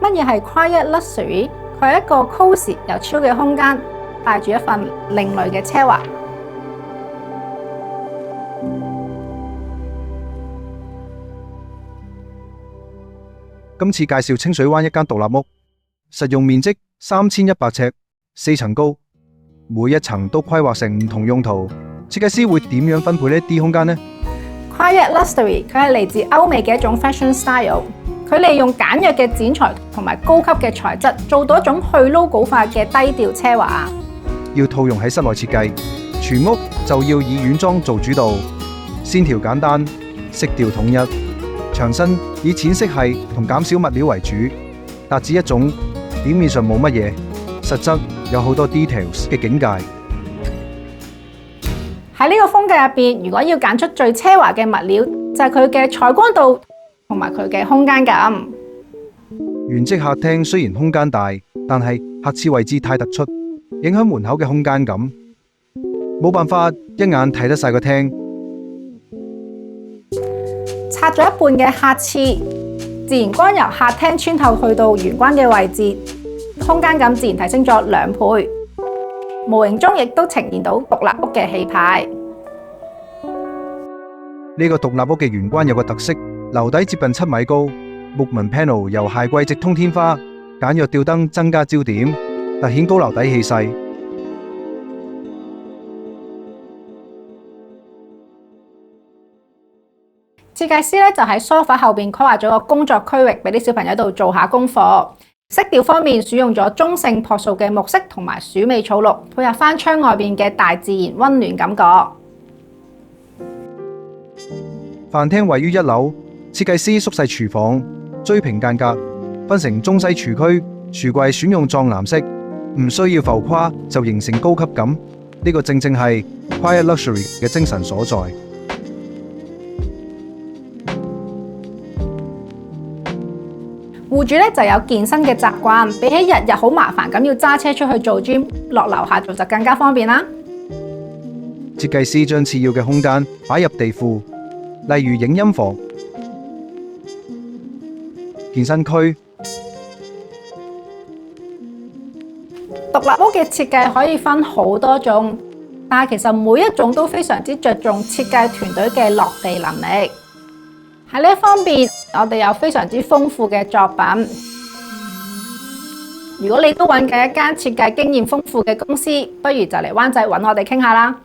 乜嘢係 Quiet Luxury？ 佢係一個 cosy 又 chill 嘅空間，帶住一份另類嘅奢華。今次介紹清水灣一間獨立屋，實用面積3100尺，4層高，每一層都規劃成唔同用途。設計師會點樣分配呢啲空間呢？ Quiet Luxury 佢係嚟自歐美嘅一種 fashion style， 佢利用簡約嘅剪裁同埋高級嘅材質，做到一種去 logo 化嘅低調奢華。要套用喺室內設計，全屋就要以軟裝做主導，線條簡單，色調統一，牆身以淺色系同減少物料為主，達至一種表面上冇乜嘢，實質有好多 details 嘅境界。喺呢個風格入邊，如果要揀出最奢華嘅物料，就係佢嘅採光度同埋佢嘅空間感。原跡客廳雖然空間大，但係客廁位置太突出，影響門口嘅空間感，冇辦法一眼睇得晒個廳。拆咗一半嘅客廁，自然光由客廳穿透去到玄關嘅位置，空間感自然提升咗2倍。無形中亦都呈現到獨立屋嘅氣派。呢個獨立屋嘅玄關有個特色，樓底接近7米高，木紋 panel 由鞋櫃直通天花，簡約吊燈增加焦點，凸顯高樓底氣勢。設計師咧就喺梳化後邊規劃咗個工作區域，俾啲小朋友喺度做下功課。色調方面選用咗中性樸素嘅木色同埋鼠尾草綠，配合翻窗外邊嘅大自然溫暖感覺。飯廳位於1樓，設計師縮細廚房，追平間隔，分成中西廚區。櫥櫃選用藏藍色，唔需要浮誇就形成高級感。呢個正正係 Quiet Luxury 嘅精神所在。戶主咧就有健身嘅習慣，比起日日好麻煩咁要揸車出去做 gym， 落樓下做就更加方便啦。設計師將次要嘅空間擺入地庫，例如影音房、健身區。獨立屋嘅設計可以分好多種，但係其實每一種都非常之着重設計團隊嘅落地能力。喺呢一方面，我哋有非常之豐富嘅作品。如果你都揾緊一間設計經驗豐富嘅公司，不如就嚟灣仔揾我哋傾下啦。